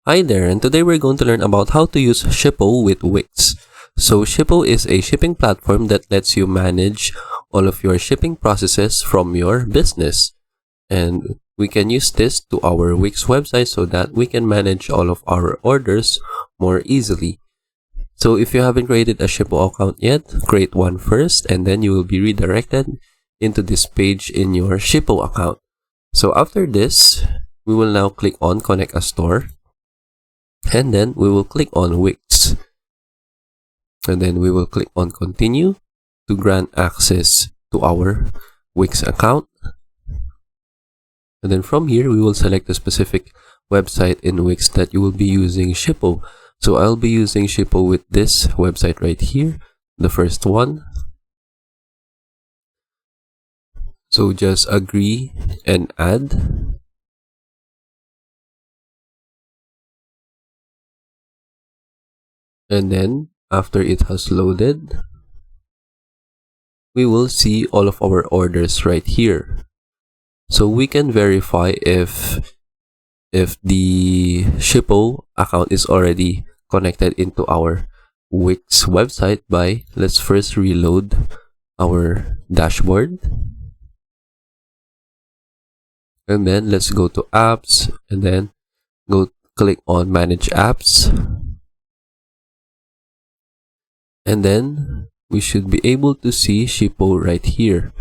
Hi there, and today we're going to learn about how to use Shippo with Wix. So Shippo is a shipping platform that lets you manage all of your shipping processes from your business. And we can use this to our Wix website so that we can manage all of our orders more easily. So if you haven't created a Shippo account yet, create one first, and then you will be redirected into this page in your Shippo account. So after this, we will now click on Connect a Store. And then we will click on Wix. And then we will click on Continue to grant access to our Wix account. And then from here, we will select a specific website in Wix that you will be using Shippo. So I'll be using Shippo with this website right here, the first one. So just agree and add. And then after it has loaded, we will see all of our orders right here. So we can verify if the Shippo account is already connected into our Wix website by, let's first reload our dashboard. And then let's go to apps and then click on manage apps. And then we should be able to see Shippo right here.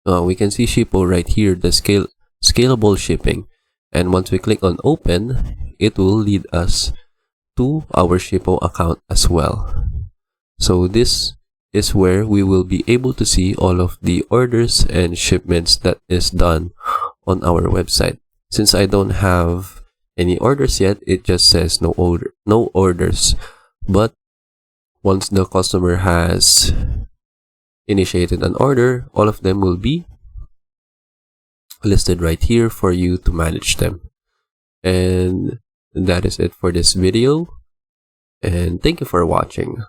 We can see Shippo right here, the scalable shipping. And once we click on open, it will lead us to our Shippo account as well. So this is where we will be able to see all of the orders and shipments that is done on our website. Since I don't have any orders yet, it just says no orders. But once the customer has initiated an order, all of them will be listed right here for you to manage them. And that is it for this video, and thank you for watching.